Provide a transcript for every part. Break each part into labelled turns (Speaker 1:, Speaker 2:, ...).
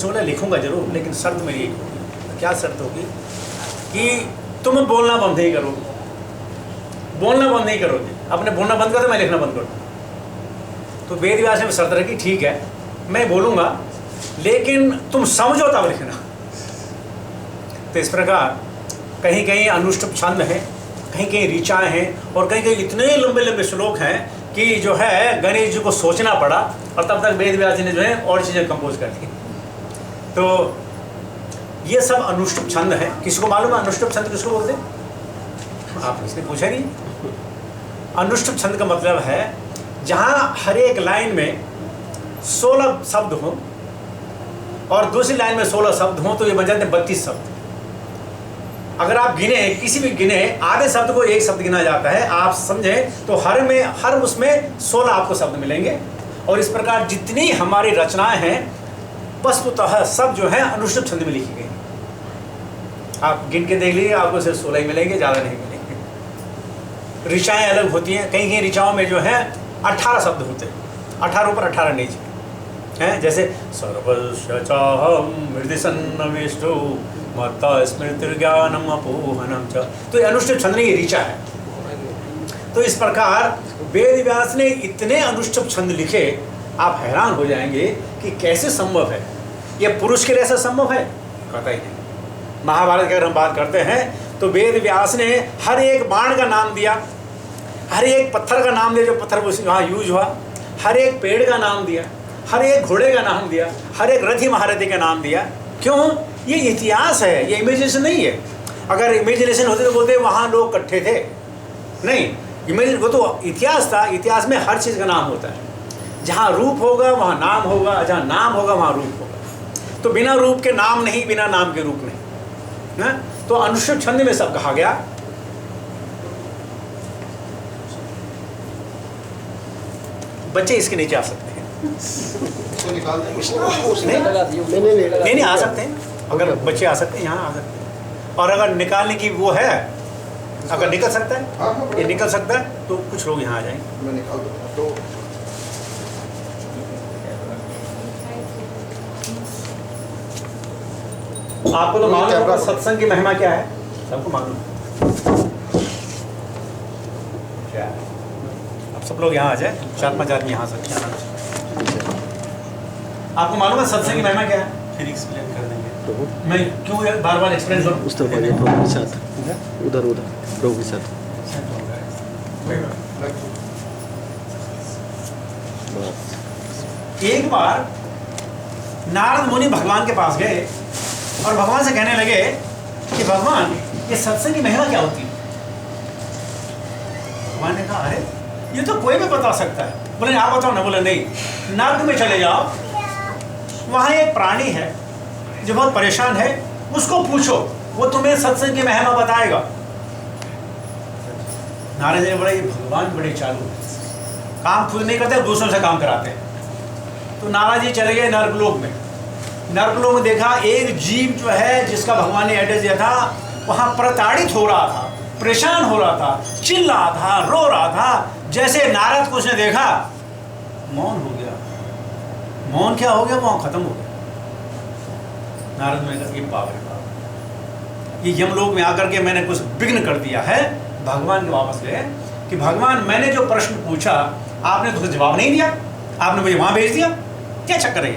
Speaker 1: बोला लिखूंगा जरूर, लेकिन शर्त मेरी एक होगी। क्या शर्त होगी कि तुम बोलना बंद नहीं करोगे, बोलना बंद नहीं करोगे। आपने बोलना बंद कर दो, मैं लिखना बंद कर दूँ। तो वेद व्यास ने शर्त रखी, ठीक है मैं बोलूँगा लेकिन तुम समझो तब लिखना। तो इस प्रकार कहीं कहीं अनुष्टुप छंद है, कहीं कहीं ऋचाएँ हैं, और कहीं कहीं इतने लंबे लंबे श्लोक हैं कि जो है गणेश जी को सोचना पड़ा, और तब तक वेद व्यास जी ने जो है और चीज़ें कंपोज कर दी। तो ये सब अनुष्टुप छंद है। किसको मालूम है अनुष्टुप छंद किसको बोलते हैं? आप इसने पूछा नहीं। अनुष्टुप छंद का मतलब है जहाँ हर एक लाइन में 16 शब्द हों और दूसरी लाइन में 16 शब्द हों, तो ये बन जाते हैं 32 शब्द। अगर आप गिने, किसी भी गिने आधे शब्द को एक शब्द गिना जाता है, आप समझें तो हर उसमें 16 आपको शब्द मिलेंगे। और इस प्रकार जितनी हमारी रचनाएं हैं वस्तुतः सब जो है अनुष्टुप छंद में लिखी गई। आप गिन के देख लीजिए, आपको सिर्फ 16 ही मिलेंगे, ज़्यादा नहीं मिलेंगे। ऋचाएँ अलग होती हैं, कहीं कहीं ऋचाओं में जो है 18 शब्द होते हैं, 18 ऊपर 18 नीचे हैं। जैसे सर्वस्य चाहम हृदि सन्निविष्टो मत्ता स्मृतिर्ज्ञानम अपोहनम च, तो ये अनुष्टुप छंद नहीं, ये ऋचा है। तो इस प्रकार वेद व्यास ने इतने अनुष्टुप छंद लिखे, आप हैरान हो जाएंगे कि कैसे संभव है। ये पुरुष के लिए ऐसा संभव है? कतई नहीं। महाभारत की अगर हम बात करते हैं तो वेद व्यास ने हर एक बाण का नाम दिया, हर एक पत्थर का नाम दिया जो पत्थर वहाँ यूज हुआ, हर एक पेड़ का नाम दिया, हर एक घोड़े का नाम दिया, हर एक रथी महारथी का नाम दिया। क्यों? ये इतिहास है, ये इमेजिनेशन नहीं है। अगर इमेजिनेशन होते तो बोलते वहाँ लोग इकट्ठे थे, नहीं, इमेजिन वो तो इतिहास था। इतिहास में हर चीज़ का नाम होता है। जहाँ रूप होगा वहाँ नाम होगा, जहाँ नाम होगा वहाँ रूप होगा। तो बिना रूप के नाम नहीं, बिना नाम के रूप नहीं है। तो अनुष्टुप छंद में सब कहा गया। बच्चे इसके नीचे आ सकते हैं, नहीं आ सकते हैं। अगर बच्चे आ सकते हैं यहाँ आ सकते हैं। और अगर निकालने की वो है, अगर निकल सकता है, ये निकल सकता है, तो कुछ लोग यहाँ आ जाएंगे।
Speaker 2: मैं निकाल दूँगा। तो
Speaker 1: आपको तो मालूम होगा सत्संग की महिमा क्या है, सबको मालूम क्या है। अब सब लोग यहाँ आ जाए, 4-5 आदमी यहाँ सकते हैं। आपको मालूम है सत्संग की महिमा क्या है? फिर एक्सप्लेन कर देंगे। मैं क्यों बार बार एक्सप्लेन करूँ?
Speaker 3: उस तरफ आइए प्रभु के साथ, उधर प्रभु के साथ।
Speaker 1: एक बार नारद मुनि भगवान के पास गए और भगवान से कहने लगे कि भगवान ये सत्संग की महिमा क्या होती है? भगवान ने कहा अरे ये तो कोई भी बता सकता है। बोले आप बताओ ना। बोले नहीं, नर्क में चले जाओ, वहाँ एक प्राणी है जो बहुत परेशान है, उसको पूछो, वो तुम्हें सत्संग की महिमा बताएगा। नारद जी बड़े भगवान बड़े चालू है, काम खुद नहीं करते, दूसरों से काम कराते हैं। तो नारद जी चले गए नर्कलोक में। नर्कलोक में देखा एक जीव जो है जिसका भगवान ने एड्रेस दिया था, वहाँ प्रताड़ित हो रहा था, परेशान हो रहा था, चिल्ला रहा था, रो रहा था। जैसे नारद को उसने देखा, मौन हो गया। मौन क्या हो गया? वहाँ खत्म हो गया। नारद ने कहा ये बाप रे बाप, ये यमलोक में आकर के मैंने कुछ विघ्न कर दिया है। भगवान के वापस गए कि भगवान मैंने जो प्रश्न पूछा आपने तो जवाब नहीं दिया, आपने मुझे वहाँ भेज दिया, क्या चक्कर है?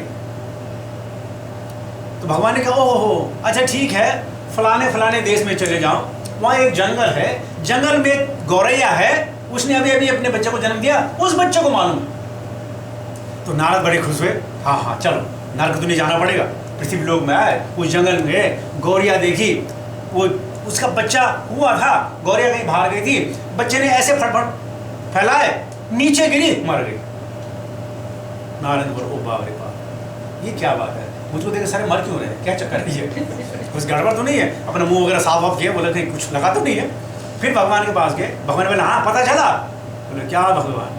Speaker 1: तो भगवान ने कहा ओहो अच्छा ठीक है, फलाने फलाने देश में चले जाओ, वहाँ एक जंगल है, जंगल में एक गौरैया है, उसने अभी अभी अपने बच्चे को जन्म दिया, उस बच्चे को मालूम है। तो नारद बड़े खुश हुए, हाँ हाँ चलो नरक तो नहीं जाना पड़ेगा, पृथ्वी लोक में आए, उस जंगल में गौरैया देखी, वो उसका बच्चा हुआ था, गौरैया कहीं बाहर गई थी, बच्चे ने ऐसे फटफट फैलाए, नीचे गिरी, मर गई। नारद बोले ओ बाप रे बाप, ये क्या बात है, मुझको देख सारे मर क्यों रहे हैं, क्या चक्कर है? ये कुछ गड़बड़ तो नहीं है? अपना मुंह वगैरह साफ वाफ किया, बोले कहीं कुछ लगा तो नहीं है? फिर भगवान के पास गए, भगवान बोले हाँ पता चला। बोले क्या भगवान,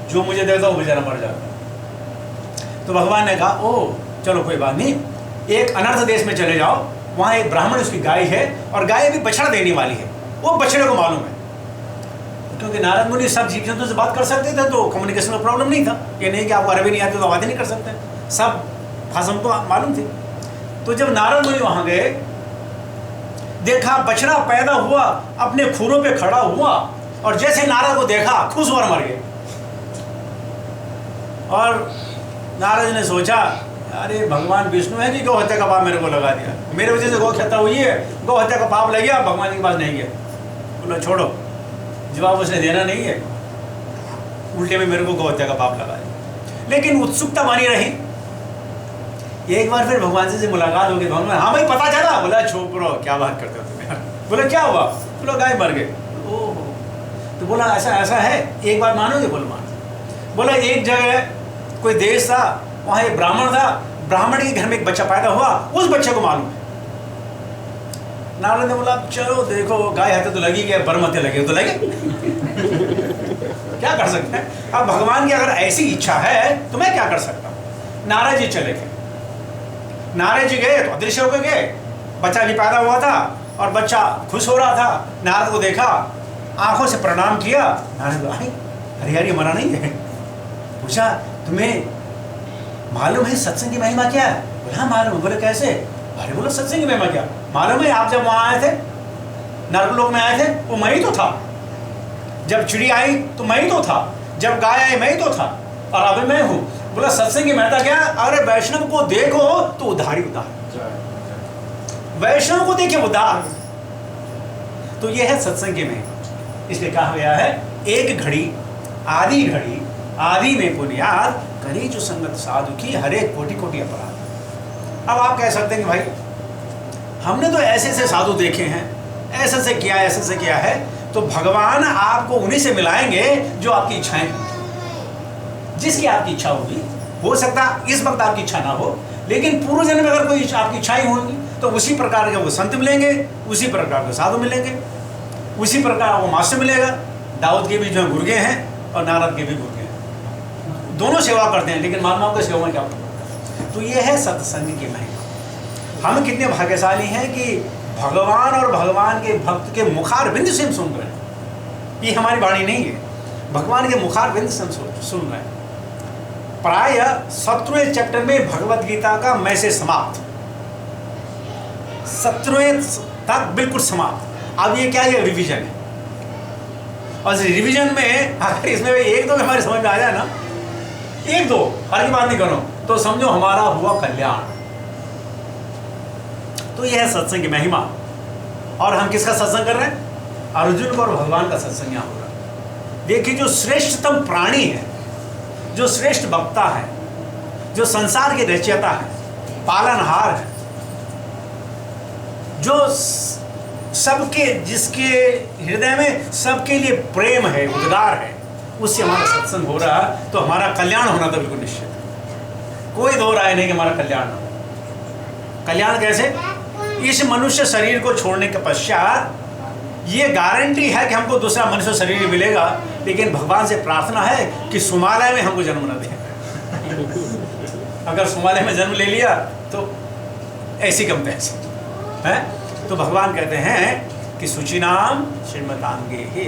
Speaker 1: जो मुझे देता वो बेचारा मर जाता। तो भगवान ने कहा ओ चलो कोई बात नहीं, एक अनर्थ देश में चले जाओ, वहाँ एक ब्राह्मण उसकी गाय है और गाय अभी बछड़ा देने वाली है, वो बछड़े को मालूम है। क्योंकि नारद मुनि सब जीव जंतु से बात कर सकते थे, तो कम्युनिकेशन में प्रॉब्लम नहीं था। ये नहीं कि आपको अरबी नहीं आती तो बातें नहीं कर सकते, सब भाषा हमको मालूम थी। तो जब नारद मुनि वहां गए, देखा बछड़ा पैदा हुआ, अपने खुरों पे खड़ा हुआ, और जैसे नारद को देखा खुश होकर मर गए। और नारद ने सोचा, अरे भगवान विष्णु है कि गौ हत्या का पाप मेरे को लगा दिया, मेरे वजह से गौ हत्या हुई है, गौ हत्या का पाप लग गया, भगवान के पास नहीं गया। बोला छोड़ो, जवाब उसने देना नहीं है, उल्टे में मेरे को गौ हत्या का पाप लगा दिया। लेकिन उत्सुकता बनी रही। एक बार फिर भगवान से मुलाकात हो गई। भगवान, हाँ भाई पता चला? बोला छोड़ रहो, क्या बात करते हो तुम यार। बोला क्या हुआ? बोला गाय मर गए। ओह, तो बोला ऐसा ऐसा है, एक बार मानोगे? बोला मान। बोला एक जगह कोई देश था, वहाँ एक ब्राह्मण था, ब्राह्मण के घर में एक बच्चा पैदा हुआ, उस बच्चे को मालूम है। नारद ने बोला चलो देखो, गाय हत्या तो लगी, क्या बर्म हत्या लगी तो लगे। क्या कर सकते हैं? अब भगवान की अगर ऐसी इच्छा है तो मैं क्या कर सकता हूँ। नारद जी चले गए। नारद जी गए तो अदृश्य होकर गए, बच्चा भी पैदा हुआ था और बच्चा खुश हो रहा था। नारद को देखा, आंखों से प्रणाम किया। नारद आई, अरे यार ये मरा नहीं है। पूछा तुम्हें मालूम है सत्संग की महिमा क्या है? बोला हाँ मालूम। बोले कैसे? अरे बोला सत्संग की महिमा क्या मालूम है? आप जब वहाँ आए थे, नरकलोक में आए थे, वो मैं ही तो था। जब चिड़ी आई तो मैं ही तो था, जब गाय आई मैं ही तो था, और अब मैं हूँ। बोला सत्संग की महत्ता क्या? अरे वैष्णव को देखो तो उद्धार ही उद्धार, वैष्णव को देखे उद्धार। तो यह है सत्संग की महिमा। इसलिए कहा गया है एक घड़ी आदि में बुनियाद करी जो संगत साधु की, हरे कोटि कोटि अपराध। अब आप कह सकते हैं कि भाई हमने तो ऐसे ऐसे साधु देखे हैं, ऐसे से किया, ऐसे से किया है। तो भगवान आपको उन्हीं से मिलाएंगे जो आपकी इच्छाएं, जिसकी आपकी इच्छा होगी। हो सकता इस वक्त आपकी इच्छा ना हो, लेकिन पूर्व जन्म में अगर कोई आपकी इच्छाएं होंगी तो उसी प्रकार के वो संत मिलेंगे, उसी प्रकार के साधु मिलेंगे, उसी प्रकार वो मास्टर मिलेगा। दाऊद के भी जो गुर्गे हैं और नारद के भी गुर्गे हैं, दोनों सेवा करते हैं, लेकिन महात्माओं की सेवा में क्या होता? तो ये है सत्संग की महिमा। हम कितने भाग्यशाली हैं कि भगवान और भगवान के भक्त के मुखार बिंद से हम सुन रहे हैं। ये हमारी वाणी नहीं है, भगवान के मुखार बिंद से हम सुन रहे हैं। प्राय 17वें चैप्टर में भगवत गीता का मैसेज समाप्त, 17वें तक बिल्कुल समाप्त। अब ये क्या है? रिवीजन है। और रिवीजन में अगर इसमें एक दो हमारे समझ में आ जाए ना, एक दो हर की बात नहीं करो, तो समझो हमारा हुआ कल्याण। तो यह है सत्संग की महिमा। और हम किसका सत्संग कर रहे हैं? अर्जुन को और भगवान का सत्संग यहाँ हो रहा है। देखिए जो श्रेष्ठतम प्राणी है, जो श्रेष्ठ वक्ता है, जो संसार के रचयिता है, पालनहार है, जो सबके, जिसके हृदय में सबके लिए प्रेम है, उद्गार है, उससे हमारा सत्संग हो रहा है, तो हमारा कल्याण होना तो बिल्कुल निश्चित है। कोई दो राय नहीं कि हमारा कल्याण हो। कल्याण कैसे? इस मनुष्य शरीर को छोड़ने के पश्चात ये गारंटी है कि हमको दूसरा मनुष्य शरीर मिलेगा, लेकिन भगवान से प्रार्थना है कि सुमालय में हमको जन्म न दें। अगर सुमालय में जन्म ले लिया तो ऐसी कम तैसी है। तो भगवान कहते हैं कि सुचिनाम श्रीमतांगे हे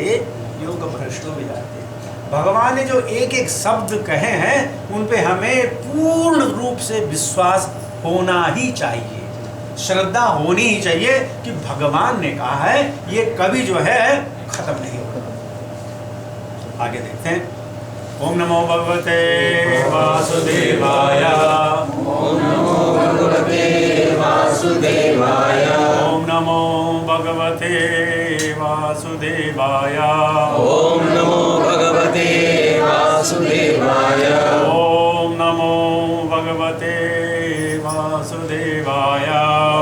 Speaker 1: योग भ्रष्टो विजाते। भगवान ने जो एक एक शब्द कहे हैं उन पे हमें पूर्ण रूप से विश्वास होना ही चाहिए, श्रद्धा होनी ही चाहिए कि भगवान ने कहा है, ये कभी जो है खत्म नहीं होगा। आगे देखते हैं। ओम नमो भगवते वासुदेवाय।
Speaker 2: ओम नमो भगवते वासुदेवाय।
Speaker 1: ओम नमो भगवते वासुदेवाय।
Speaker 2: ओम नमो भगवते वासुदेवाय।
Speaker 1: ओम नमो भगवते वासुदेवाय।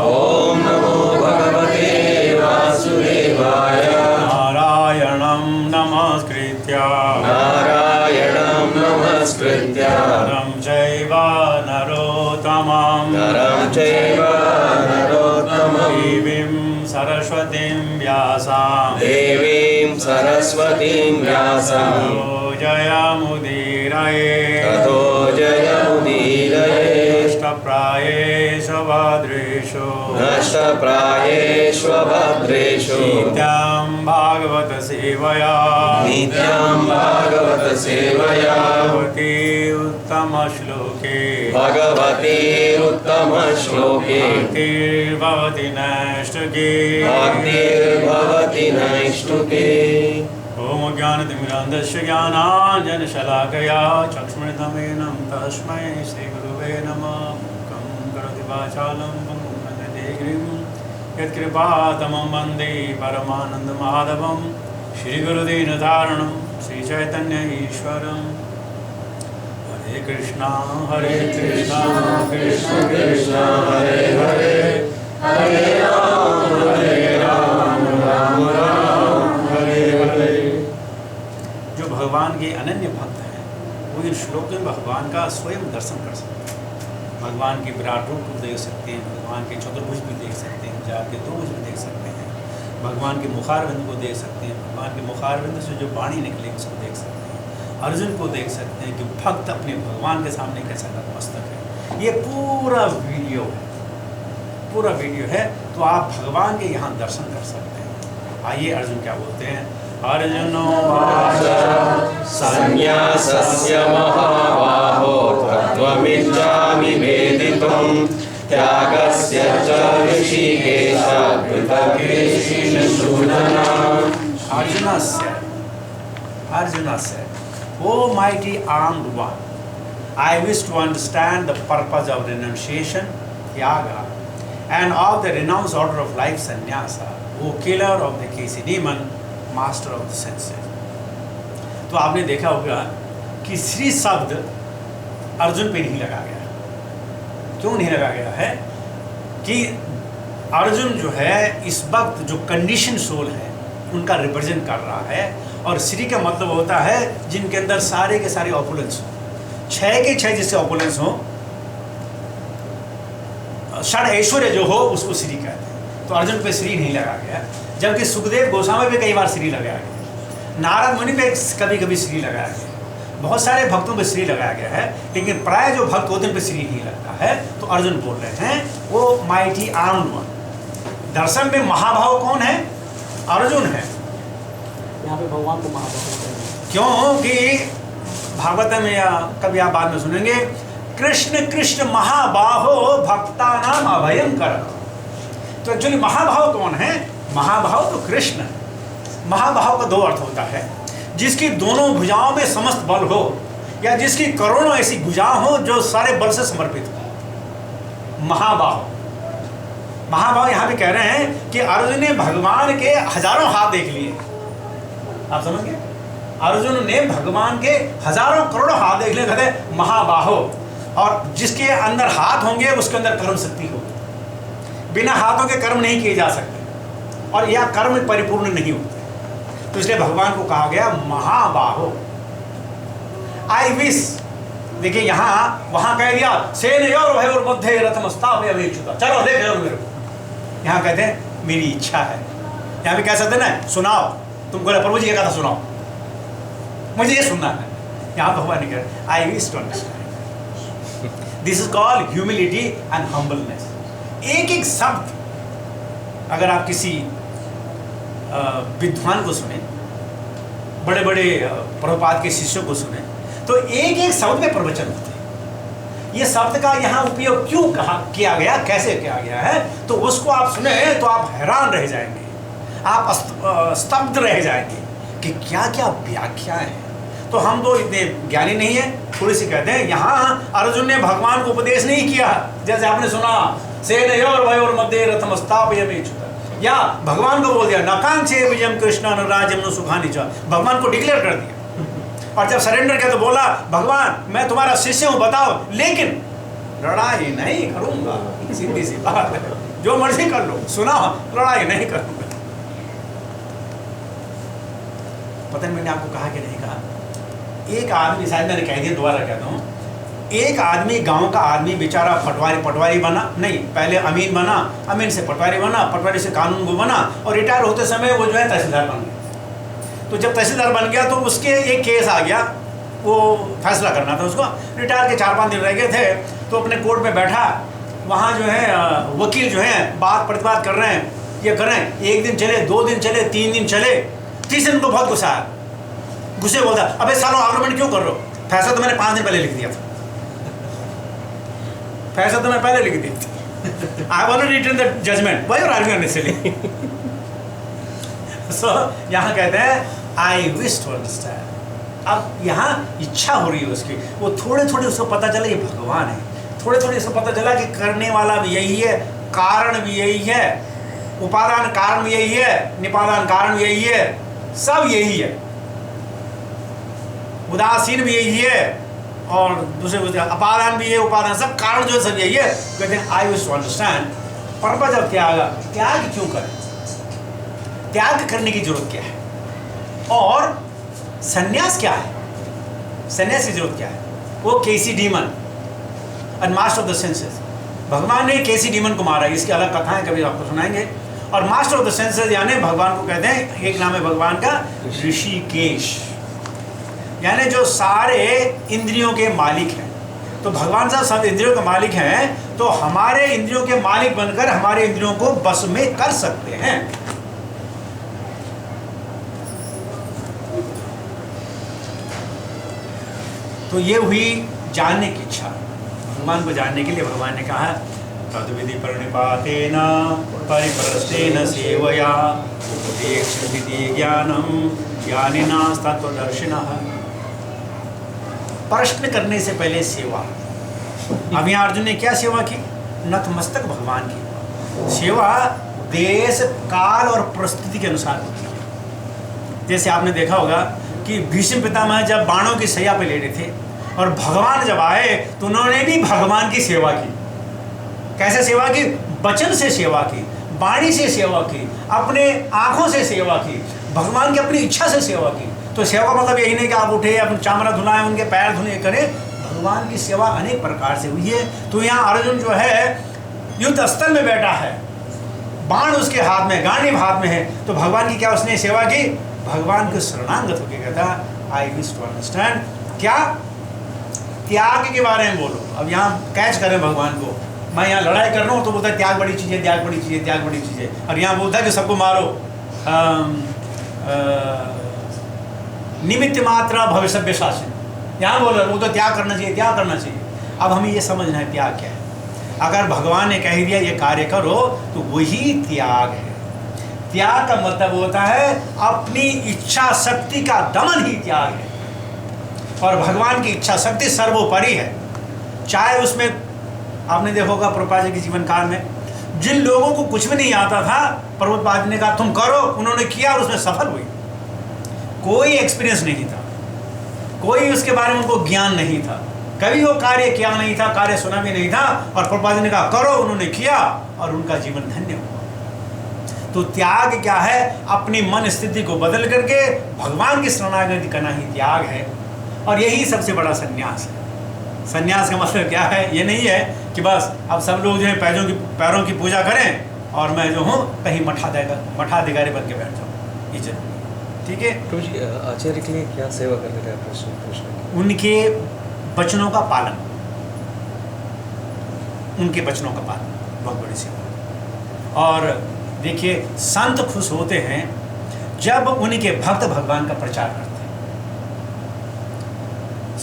Speaker 2: ओम नमो भगवते वासुदेवाय।
Speaker 1: नारायणं नमस्कृत्य
Speaker 2: नारायणं नमस्कृत्य
Speaker 1: नरं चैव नरोत्तमं
Speaker 2: नरं चैव नरोत्तमं
Speaker 1: देवीं सरस्वतीं व्यासां
Speaker 2: देवीं सरस्वतीं व्यासं
Speaker 1: ततो जयमुदीरये
Speaker 2: ततो जयमुदीरये
Speaker 1: इष्टप्राये नष्टप्रायेषु भद्रेषु
Speaker 2: नष्टप्रायेष्वभद्रेषु
Speaker 1: नित्यं भागवत सेवया
Speaker 2: नित्यं भागवत सेवया
Speaker 1: भगवती उत्तमश्लोके
Speaker 2: भगवती उत्तमश्लोके
Speaker 1: भक्तिर्भवति नैष्ठिके
Speaker 2: भक्तिर्भवति नैष्ठिके।
Speaker 1: ॐ ज्ञानतिमिरान्धस्य ज्ञानाञ्जनशलाकया चक्षुर्मिलितं तस्मै श्रीगुरुवे नमः। मूकं करोति वाचालं पङ्गुं लङ्घयते गिरिं यत्कृपातमं वन्दे परमानन्दमाधवं श्रीगुरुदीनधारणं श्रीचैतन्य ईश्वरम्। हरे कृष्णा कृष्ण कृष्ण हरे हरे हरे राम राम राम हरे हरे। जो भगवान के अनन्य भक्त हैं वो इन श्लोक में भगवान का स्वयं दर्शन कर सकते हैं। भगवान के विराट रूप को देख सकते हैं, भगवान के चतुर्भुज भी देख सकते हैं, जाके के दो भुज भी देख सकते हैं, भगवान के मुखारविंद को देख सकते हैं, भगवान के मुखारविंद से जो वाणी निकले उसको देख सकते हैं, अर्जुन को देख सकते हैं कि भक्त अपने भगवान के सामने कैसा नतमस्तक है। ये पूरा वीडियो है, तो आप भगवान के यहाँ दर्शन कर सकते हैं। आइए अर्जुन क्या बोलते हैं। अर्जुनो
Speaker 2: संन्यासस्य महाबाहो तत्त्वमिच्छामि वेदितुं त्यागस्य च Rishikesh कृतकेशिनसूदन।
Speaker 1: Arjuna said, O mighty armed one, I wish to understand the purpose of renunciation, Tyaga, and of the renounced order of life, Sannyasa, O killer of the Kesi demon, master of the senses. तो आपने देखा होगा कि श्री शब्द अर्जुन पे नहीं लगा गया। क्यों नहीं लगा गया है कि अर्जुन जो है इस वक्त जो कंडीशन सोल है उनका रिप्रेजेंट कर रहा है, और श्री का मतलब होता है जिनके अंदर सारे के सारे ऑपुलेंस हो, 6 के 6 जिससे ऑपुलेंस हो, षड ऐश्वर्य जो हो उसको श्री कहते हैं। तो अर्जुन पे श्री नहीं लगा गया, जबकि सुखदेव गोस्वामी पे कई बार श्री लगाया गया, नारद मुनि पे कभी कभी श्री लगाया गया, बहुत सारे भक्तों पे श्री लगाया गया है, लेकिन प्राय जो भक्त होते हैं पे श्री नहीं लगता है। तो अर्जुन बोल रहे हैं वो माइटी आर्म्ड वन। दर्शन में महाभाव कौन है? अर्जुन है।
Speaker 3: यहाँ पे भगवान को महाभाव
Speaker 1: क्योंकि भागवत में या कभी आप बाद में सुनेंगे, कृष्ण कृष्ण महाबाहो भक्तानाम अभयंकर। तो एक्चुअली महाभाव कौन है? महाभाव तो कृष्ण है। महाभाव का 2 अर्थ होता है, जिसकी दोनों भुजाओं में समस्त बल हो, या जिसकी करोड़ों ऐसी भुजाएं हो जो सारे बल से समर्पित हो। महाभाव यहाँ पे कह रहे हैं कि अर्जुन ने भगवान के हजारों हाथ देख लिए। आप समझ गए? अर्जुन ने भगवान के हजारों करोड़ों हाथ देख लिए, कहते महाबाहो। और जिसके अंदर हाथ होंगे उसके अंदर कर्म शक्ति होगी। बिना हाथों के कर्म नहीं किए जा सकते, और यह कर्म परिपूर्ण नहीं होते। तो इसलिए भगवान को कहा गया महाबाहो। आई विश, देखिए यहाँ वहां कह दिया सेनयोर भयोर मध्य रथम स्थापयामीच्युता, चलो देख लो मेरे को। यहाँ कहते हैं मेरी इच्छा है। यहाँ भी कह सकते ना, सुनाओ, तुम बोले प्रभु जी क्या कथा सुनाओ, मुझे ये सुनना है। यहाँ भगवान ने कहा I wish to understand. This is called humility and humbleness. एक एक शब्द अगर आप किसी विद्वान को सुने, बड़े बड़े प्रभुपाद के शिष्यों को सुने, तो एक एक शब्द में प्रवचन होते हैं। ये शब्द का यहाँ उपयोग क्यों किया गया, कैसे किया गया है, तो उसको आप सुने तो आप हैरान रह जाएंगे, आप स्तब्ध रह जाएंगे कि क्या क्या व्याख्याएं हैं। तो हम तो इतने ज्ञानी नहीं है, थोड़ी सी कहते हैं। यहाँ अर्जुन ने भगवान को उपदेश नहीं किया, जैसे आपने सुना सेनयोर भयोर मध्ये रथम स्थापयामीच्युता, या भगवान को बोल दिया नकांक्षे विजयम कृष्ण न राज्यम न सुखानि च, भगवान को डिक्लेयर कर दिया। और जब सरेंडर किया तो बोला भगवान मैं तुम्हारा शिष्य हूँ, बताओ, लेकिन लड़ाई नहीं करूंगा। सीधी सी बात है, जो मर्जी कर लो, सुना, लड़ाई नहीं करूंगा। पता नहीं मैंने आपको कहा कि नहीं कहा। एक आदमी, शायद मैंने कह दिया, दोबारा कहता हूँ, एक आदमी, गांव का आदमी बेचारा पटवारी बना, नहीं पहले अमीन बना, अमीन से पटवारी बना, पटवारी से कानून को बना, और रिटायर होते समय वो जो है तहसीलदार बन गया। तो जब तहसीलदार बन गया तो उसके एक केस आ गया, वो फैसला करना था उसको। रिटायर के 4-5 दिन रह गए थे, तो अपने कोर्ट में बैठा वहाँ जो है वकील जो है बात प्रतिवाद कर रहे हैं, ये कर रहे हैं, 1 दिन चले, 2 दिन चले, 3 दिन चले, तीसरे दिन को बहुत गुस्सा आया, गुस्से बोलता अबे सालों आर्गुमेंट क्यों कर रहे हो, फैसला तो मैंने 5 दिन पहले लिख दिया था, फैसला तो मैं पहले लिख दिया था, I already written the judgement, why you are arguing necessarily. So यहाँ कहते हैं आई विश टू अंडरस्टैंड। अब यहाँ इच्छा हो रही है उसकी, वो थोड़े थोड़े उसको पता चला ये भगवान है, थोड़े थोड़े उसको पता चला कि करने वाला भी यही है, कारण भी यही है, उपादान कारण भी यही है, निपादान कारण भी यही है, सब यही है, उदासीन भी यही है और दूसरे अपादान भी है, उपादान, सब कारण जो है सब यही है। कहते हैं I wish to understand purpose of त्याग, त्याग क्यों करें, त्याग करने की जरूरत क्या है, और संन्यास क्या है, संन्यास की जरूरत क्या है। वो Keshi demon and master of the senses, भगवान ने केसी डीमन को मारा, इसकी अलग कथा है, कभी आपको सुनाएंगे। और मास्टर ऑफ द सेंसेस यानी भगवान को कहते हैं, एक नाम है भगवान का ऋषिकेश, यानी जो सारे इंद्रियों के मालिक हैं। तो भगवान साहब सब इंद्रियों के मालिक हैं, तो हमारे इंद्रियों के मालिक बनकर हमारे इंद्रियों को बस में कर सकते हैं। तो ये हुई जानने की इच्छा, भगवान को जानने के लिए भगवान ने कहा तद्विधि प्रणिपातेन परिप्रश्नेन सेवया उपदेक्षति ज्ञानम ज्ञानिनाः तत्त्वदर्शिनः। प्रश्न करने से पहले सेवा। अब यहाँ अर्जुन ने क्या सेवा की, नतमस्तक भगवान की सेवा देश काल और परिस्थिति के अनुसार होती है। जैसे आपने देखा होगा कि भीष्म पितामह जब बाणों की सैया पे लेटे थे और भगवान जब आए तो उन्होंने भी भगवान की सेवा की। कैसे सेवा की, वचन से सेवा की, वाणी से सेवा की, अपने आंखों से सेवा की, भगवान की अपनी इच्छा से सेवा की। तो सेवा का मतलब यही नहीं कि आप उठे अपने चामड़ा धुलाएं, उनके पैर धुले करें, भगवान की सेवा अनेक प्रकार से हुई है। तो यहाँ अर्जुन जो है युद्ध स्थल में बैठा है, बाण उसके हाथ में, गांडीव हाथ में है, तो भगवान की क्या उसने सेवा की, भगवान को शरणागत होकर कहता आई विश टू अंडरस्टैंड। क्या त्याग के बारे में बोलो। अब यहाँ कैच करें भगवान को, मैं यहाँ लड़ाई कर रहा हूँ तो बोलता है त्याग बड़ी चीज़ है, त्याग बड़ी चीज़ है, त्याग बड़ी चीज़ है, और यहाँ बोलता है कि सबको मारो, निमित्त मात्रा भविष्य शासन। यहाँ बोल रहे वो तो त्याग करना चाहिए, त्याग करना चाहिए। अब हमें ये समझना है त्याग क्या है। अगर भगवान ने कह दिया ये कार्य करो तो वही त्याग है। त्याग का मतलब होता है अपनी इच्छा शक्ति का दमन ही त्याग है, और भगवान की इच्छा शक्ति सर्वोपरि है। चाहे उसमें आपने देखा होगा प्रभुपाद जी के जीवन काल में जिन लोगों को कुछ भी नहीं आता था, प्रभुपाद जी ने कहा तुम करो, उन्होंने किया और उसमें सफल हुई। कोई एक्सपीरियंस नहीं था, कोई उसके बारे में उनको ज्ञान नहीं था, कभी वो कार्य किया नहीं था, कार्य सुना भी नहीं था, और प्रभुपाद जी ने कहा करो, उन्होंने किया और उनका जीवन धन्य हुआ। तो त्याग क्या है, अपनी मन स्थिति को बदल करके भगवान की शरणागति करना ही त्याग है, और यही सबसे बड़ा संन्यास है। संन्यास का मतलब क्या है, ये नहीं है कि बस अब सब लोग जो है पैरों की पूजा करें और मैं जो हूँ कहीं मठाधिकारी बन के बैठ जाऊँ, ये जरूरी। ठीक है,
Speaker 3: तो आचार्य के लिए क्या सेवा करने का प्रश्न?
Speaker 1: उनके वचनों का पालन, उनके वचनों का पालन बहुत बड़ी सेवा। और देखिए संत खुश होते हैं जब उनके भक्त भगवान का प्रचार करते हैं।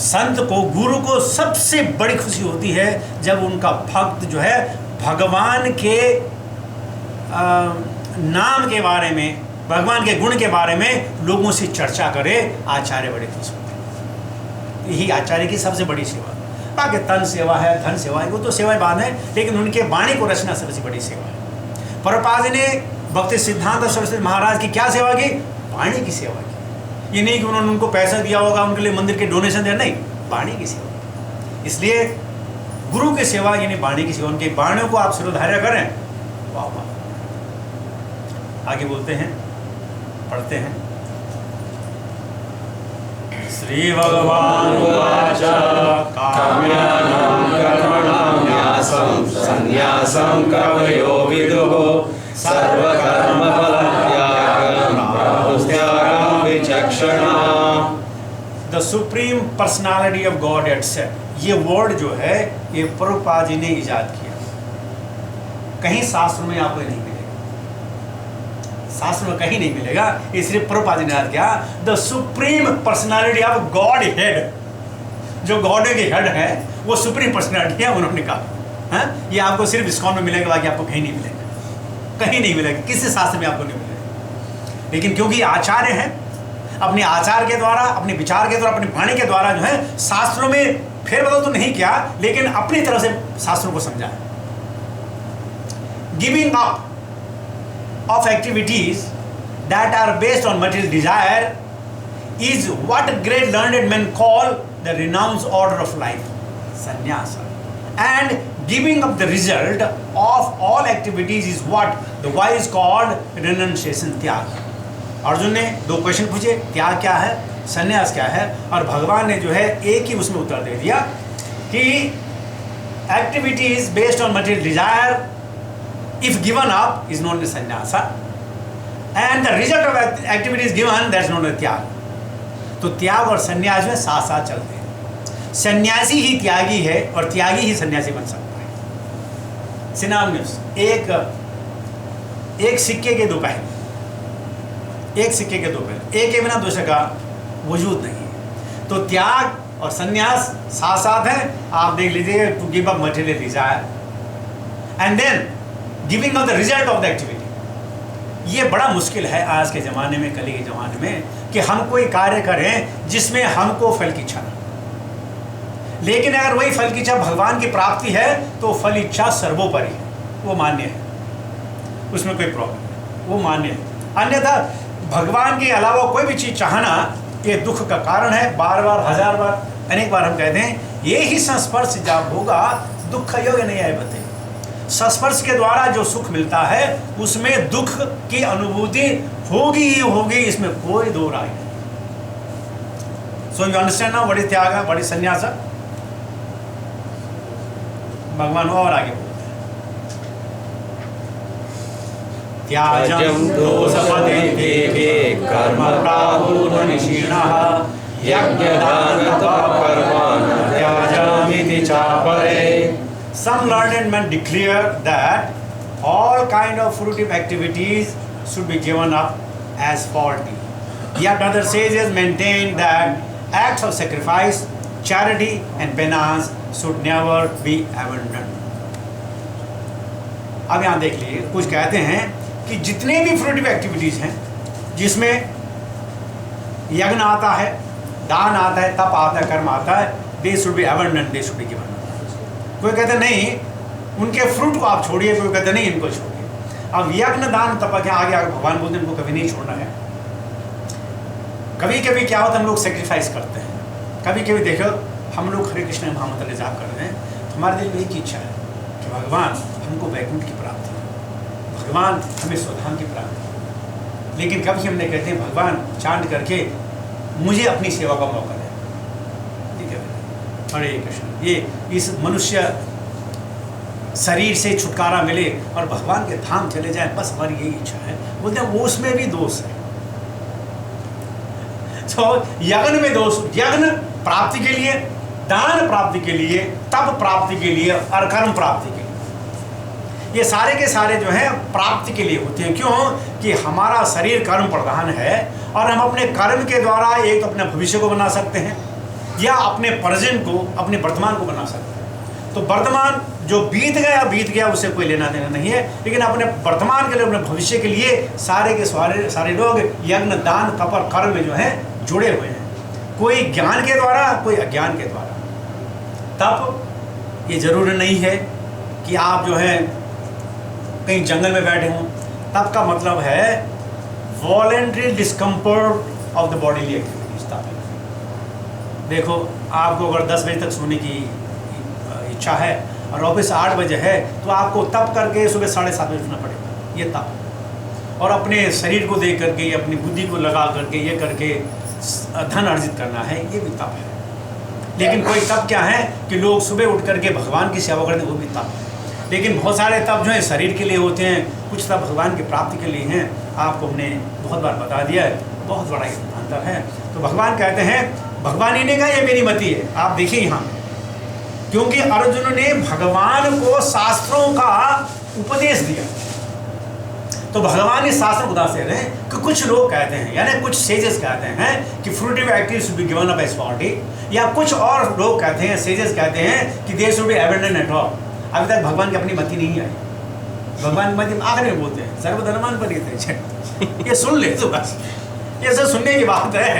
Speaker 1: संत को, गुरु को सबसे बड़ी खुशी होती है जब उनका भक्त जो है भगवान के नाम के बारे में, भगवान के गुण के बारे में लोगों से चर्चा करे। आचार्य बड़े खुश होते हैं। यही आचार्य की सबसे बड़ी सेवा। बाकी तन सेवा है, धन सेवा है, वो तो सेवाएं बाद है, लेकिन उनके वाणी को रचना सबसे बड़ी सेवा है। प्रभुपाद जी ने भक्ति सिद्धांत सरस्वती महाराज की क्या सेवा की, वाणी की सेवा की। ये नहीं कि उन्होंने उनको पैसा दिया होगा, उनके लिए मंदिर के डोनेशन दिया, नहीं, वाणी की सेवा। इसलिए गुरु की सेवा यानी वाणी की सेवा, उनकी वाणियों को आप शिरोधार्य करें। वाह वाह। आगे बोलते हैं, पढ़ते हैं। श्री भगवान उवाच
Speaker 2: काम्यानां कर्मणां न्यासं संन्यासं कवयो विदुः सर्वकर्मफलत्यागं प्राहुस्त्यागं विचक्षणाः।
Speaker 1: The Supreme Personality of God itself, ये वर्ड जो है ये प्रभुपाद जी ने इजाद किया। कहीं शास्त्र में आपको नहीं मिलेगा, शास्त्र में कहीं नहीं मिलेगा। इसलिए प्रभुपाद ने याद किया the Supreme Personality of God head, जो गॉड के हेड है वो सुप्रीम पर्सनालिटी है, उन्होंने कहा है ये आपको सिर्फ इस्कॉन में मिलेगा, बाकी आपको कहीं नहीं मिलेगा, कहीं नहीं मिलेगा, किसी शास्त्र में आपको नहीं मिलेगा। लेकिन क्योंकि आचार्य हैं, अपने आचार के द्वारा, अपने विचार के द्वारा, अपनी वाणी के द्वारा जो है शास्त्रों में फेरबदल तो नहीं किया, लेकिन अपनी तरह से शास्त्रों को समझा। Giving up of activities that are based on material desire is what great learned men call the renounced order of life, sannyasa. And giving up the result of all activities is what the wise called renunciation, त्याग। अर्जुन ने 2 question पूछे, त्याग क्या है, संन्यास क्या है, और भगवान ने जो है एक ही उसमें उत्तर दे दिया कि activities based on material desire if given up is known as sannyasa, and the result of activity is given, that's known as त्याग। तो त्याग और संन्यास में साथ साथ चलते हैं। सन्यासी ही त्यागी है और त्यागी ही सन्यासी बन सकता है। सिनोनिम्स, एक सिक्के के 2 पहलू, एक सिक्के के 2 पहलू, एक के बिना दूसरे का वजूद नहीं है। तो त्याग और संन्यास साथ साथ हैं। आप देख लीजिए, to give up material desire and then giving off the result of the activity. ये बड़ा मुश्किल है आज के ज़माने में, कली के ज़माने में, कि हम कोई कार्य करें जिसमें हमको फल की इच्छा ना। लेकिन अगर वही फल की इच्छा भगवान की प्राप्ति है तो फल इच्छा सर्वोपरि है, वो मान्य है, उसमें कोई प्रॉब्लम नहीं, वो मान्य है। अन्यथा भगवान के अलावा कोई भी चीज़ चाहना ये दुख का कारण है। बार बार, 1000 बार, अनेक बार हम कहते हैं ये ही संस्पर्श जब होगा दुख योग्य नहीं आए बते। संस्पर्श के द्वारा जो सुख मिलता है उसमें दुख की अनुभूति होगी ही होगी, इसमें कोई दो राय नहीं। So you understand now what is त्याग, व्हाट इज संन्यास। भगवान और आगे बोलते हैं, त्याजं दोषपदे कर्म प्राहुर्मनीषिणः यज्ञदान तपकर्म त्याजामिति चापरे। Some learned men declare that all kind of fruitive activities should be given up as faulty. Yet other sages maintain that acts of sacrifice, charity and penance should never be abandoned. अब यहाँ देख लीजिए, कुछ कहते हैं कि जितने भी फ्रूटिव एक्टिविटीज हैं जिसमें यज्ञ आता है, दान आता है, तप आता है, कर्म आता है, they should be abandoned, they should be given. कोई कहते नहीं उनके फ्रूट को आप छोड़िए, कोई कहते नहीं इनको छोड़िए। अब यज्ञ दान तप के आगे आगे भगवान बोलते हैं इनको कभी नहीं छोड़ना है। कभी कभी क्या होता है, हम लोग सेक्रीफाइस करते हैं। कभी कभी देखो हम लोग हरे कृष्ण महामंत्र जाप कर रहे हैं तो हमारे दिल में एक इच्छा है कि भगवान हमको वैकुंठ की प्राप्ति हो, भगवान हमें स्वधाम की प्राप्ति हो। लेकिन कभी हमने कहते हैं भगवान चांद करके मुझे अपनी सेवा का मौका दे। ठीक है, हरे कृष्ण, ये इस मनुष्य शरीर से छुटकारा मिले और भगवान के धाम चले जाए, बस हमारी यही इच्छा है। बोलते हैं वो उसमें भी दोष है। तो यज्ञ में दोष, यज्ञ प्राप्ति के लिए, दान प्राप्ति के लिए, तप प्राप्ति के लिए और कर्म प्राप्ति के लिए, ये सारे के सारे जो हैं प्राप्ति के लिए होते हैं। क्यों कि हमारा शरीर कर्म प्रधान है और हम अपने कर्म के द्वारा एक तो अपने भविष्य को बना सकते हैं या अपने प्रेजेंट को, अपने वर्तमान को बना सकते हैं। तो वर्तमान जो बीत गया उससे कोई लेना देना नहीं है, लेकिन अपने वर्तमान के लिए, अपने भविष्य के लिए सारे के सारे लोग यज्ञ दान तप और कर्म में जो है जुड़े हुए हैं, कोई ज्ञान के द्वारा, कोई अज्ञान के द्वारा। तप ये जरूरी नहीं है कि आप जो है कहीं जंगल में बैठे हों। तप का मतलब है voluntary discomfort of the bodily activities. तप देखो, आपको अगर 10 बजे तक सोने की इच्छा है और ऑफिस 8 बजे है तो आपको तप करके सुबह 7:30 बजे उठना पड़ेगा, ये तप। और अपने शरीर को देख करके, अपनी बुद्धि को लगा करके, ये करके धन अर्जित करना है, ये भी तप है। लेकिन कोई तप क्या है कि लोग सुबह उठ करके भगवान की सेवा करते हैं, वो भी तप है। लेकिन बहुत सारे तप जो है शरीर के लिए होते हैं, कुछ तप भगवान की प्राप्ति के लिए हैं। आपको हमने बहुत बार बता दिया है, बहुत बड़ा अंतर है। तो भगवान कहते हैं, भगवान ही ने कहा ये मेरी मति है। आप देखिए यहाँ, क्योंकि अर्जुन ने भगवान को शास्त्रों का उपदेश दिया। तो भगवान इस शास्त्र को बता रहे हैं कि कुछ लोग कहते हैं, यानी कुछ सेजेस कहते हैं कि fruitive active should be given up as body, या कुछ और लोग कहते हैं, सेजेस कहते हैं कि they should be abandon at all. अभी तक भगवान की अपनी मति नहीं आई। भगवान मति आखिर में बोलते हैं सर्वधर्मान परित्यज्य। ये सुन ले तो बस, ये सब सुनने की बात है।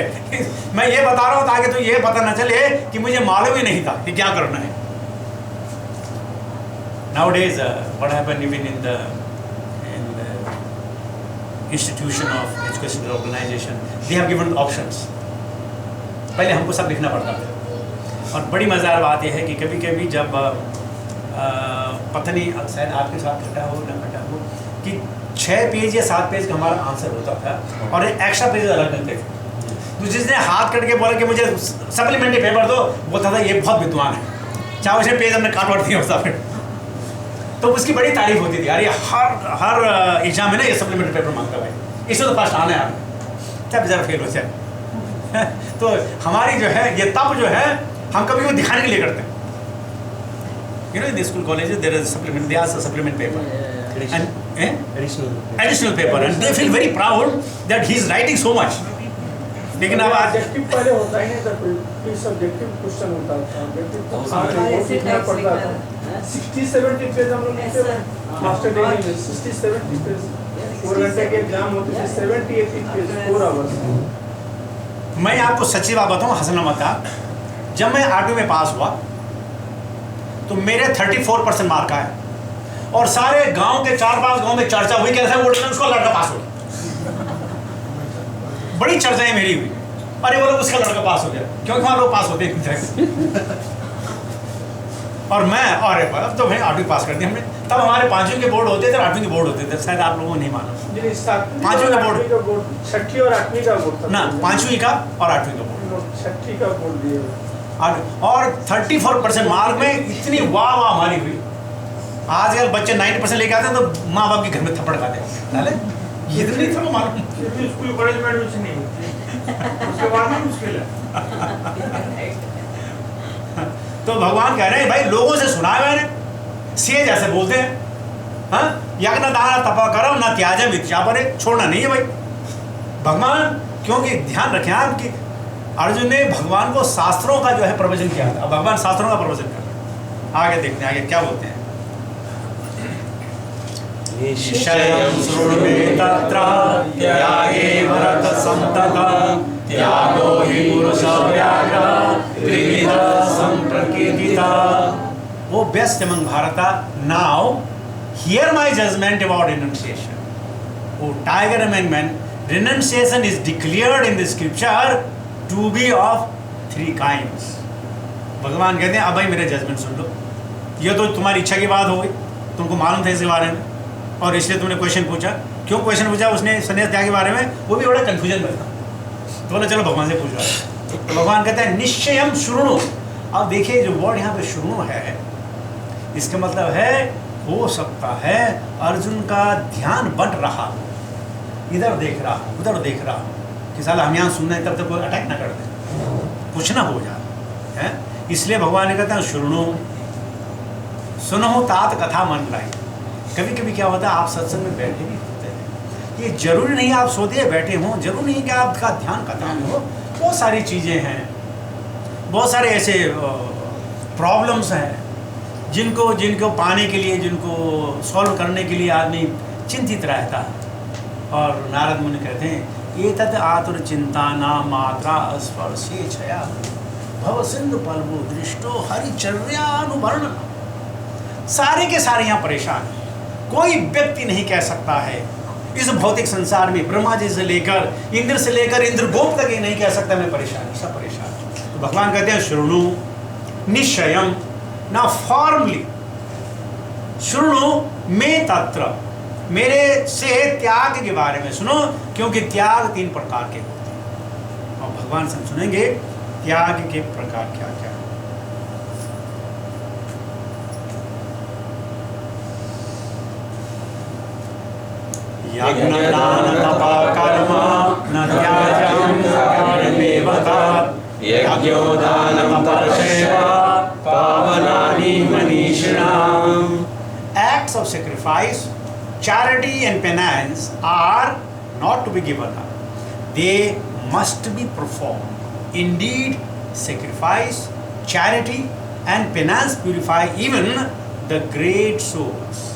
Speaker 1: मैं ये बता रहा हूँ ताकि तो ये पता न चले कि मुझे मालूम ही नहीं था कि क्या करना है। Nowadays, what happened even in the institution of educational organization, they have given options. पहले हमको सब लिखना पड़ता था। और बड़ी मज़ेदार बात यह है कि कभी कभी जब पता नहीं शायद आपके साथ घटा हो ना घटा हो कि 6 पेज या 7 पेज का हमारा आंसर होता था और एक्स्ट्रा पेज अलग मिलते थे। तो जिसने हाथ कट के बोला कि मुझे सप्लीमेंट्री पेपर दो, बोलता था ये बहुत विद्वान है, चाहे उसने पेज हमने काट दिया होता फिर। तो उसकी बड़ी तारीफ होती थी, यार ये हर एग्जाम में ना ये सप्लीमेंट्री पेपर मांगता भाई, इसमें तो फर्स्ट आना है आपने, क्या बेचारा फेल हो जाए। तो हमारी जो है ये तब जो है हम कभी वो दिखाने के लिए करते हैं। You know, in the school colleges there is supplement, they ask a supplement paper, and additional paper, and they feel very proud that he is writing so much. लेकिन अब
Speaker 4: ऑब्जेक्टिव पहले होता ही नहीं था, कोई सब्जेक्टिव क्वेश्चन होता था, objective तो सारे लिखना पड़ता था। 60-70 पेज हम लोग लिखते थे मास्टर डिग्री में, 60-70 पेज 4 घंटे के एग्जाम होते थे, 70-80 पेज 4 आवर्स।
Speaker 1: मैं आपको सच्ची बात बताऊं, हंसना मत आप, जब मैं 8वीं में पास हुआ तो मेरे 34% मार्क आए और सारे गांव के 4-5 गांव में चर्चा हुई कैसे वो उसका लड़का पास हो गया। बड़ी चर्चाएं मेरी हुई, अरे वो लोग उसका लड़का पास हो गया, क्योंकि वहाँ लोग पास होते हैं। और मैं अरे अब तो भाई 8वीं पास कर दी हमने। तब हमारे 5वीं के बोर्ड होते थे, 8वीं के बोर्ड होते थे, शायद आप लोगों को नहीं मालूम। 5वीं का बोर्ड,
Speaker 4: 6ठी और 8वीं का बोर्ड था
Speaker 1: ना, 5वीं का और 8वीं का बोर्ड,
Speaker 4: 6ठी का बोर्ड दिए।
Speaker 1: और 34% मार्क में इतनी वाह वाह हमारी हुई। आजकल बच्चे 90% लेके आते हैं तो माँ बाप के घर में थप्पड़ खाते हैं। ये तो नहीं था मालूम,
Speaker 4: स्कूल कॉलेज में एडमिशन नहीं होती, उसके बाद में मुश्किल है।
Speaker 1: तो भगवान कह रहे हैं भाई लोगों से सुना है मैंने, सीए जैसे बोलते हैं, हाँ, यज्ञ दान तपा करम न त्याजम इच्छापरे, छोड़ना नहीं है भाई भगवान। क्योंकि ध्यान रखें आप कि अर्जुन ने भगवान को शास्त्रों का जो है प्रवचन किया था, अब भगवान शास्त्रों का प्रवचन कर रहे हैं। आगे देखते हैं आगे क्या बोलते हैं। निश्चयं शृण्वे तत्र त्यागे भरत संततं, त्यागो हि पुरुष व्याघ्र त्रिविध संप्रकृतिता। O best among Bharata, now hear my judgement about renunciation. O tiger among men, renunciation is declared in the scripture to be of 3 kinds. भगवान कहते हैं अब भाई मेरे जजमेंट सुन लो। ये तो तुम्हारी इच्छा की बात हो गई, तुमको मालूम था इसके बारे में और इसलिए तुमने क्वेश्चन पूछा। क्यों क्वेश्चन पूछा उसने संन्यास त्याग के बारे में, वो भी बड़ा कन्फ्यूजन में था। तो बोला चलो भगवान से पूछ रहा। तो भगवान कहते हैं निश्चयम शृणु। अब देखिए जो वर्ड यहाँ पे शृणु है, इसका मतलब है हो सकता है अर्जुन का ध्यान बंट रहा हो, इधर देख रहा हो उधर देख रहा हो कि साला हम यहाँ सुन रहे हैं, तब तक कोई अटैक ना कर दे, कुछ ना हो जाए है। इसलिए भगवान ने कहते हैं शृणु, सुनो तात कथा मन लाई। कभी कभी क्या होता है आप सत्संग में बैठे भी होते हैं, ये जरूरी नहीं आप सोते बैठे हों, जरूरी नहीं कि आपका ध्यान कथा में हो। बहुत सारी चीज़ें हैं, बहुत सारे ऐसे प्रॉब्लम्स हैं जिनको पाने के लिए, जिनको सॉल्व करने के लिए आदमी चिंतित रहता है। और नारद मुनि कहते हैं ये तत् आतुर चिंता नाम मात्रा स्पर्शे छया भव सिंधु पल्लव दृष्टो हरिचर्यानुवर्ण। सारे के सारे यहाँ परेशान हैं। कोई व्यक्ति नहीं कह सकता है इस भौतिक संसार में, ब्रह्मा जी से लेकर इंद्र से लेकर इंद्रगोप तक ये नहीं कह सकता मैं परेशान, सब परेशान। तो भगवान कहते हैं शृणु निश्चयम, ना फॉर्मली शृणु में तत्र, मेरे से त्याग के बारे में सुनो, क्योंकि त्याग 3 प्रकार के होते हैं। और भगवान से हम सुनेंगे त्याग के प्रकार क्या क्या है। यज्ञ दान तपा कर्म न त्याजं कर्मेव तत्,
Speaker 2: यज्ञो दानं तपसेवा पावनानि मनीषिणाम्।
Speaker 1: Acts
Speaker 5: of sacrifice, charity and penance are not to be given up. They must be performed. Indeed, sacrifice, charity and penance purify even the great souls.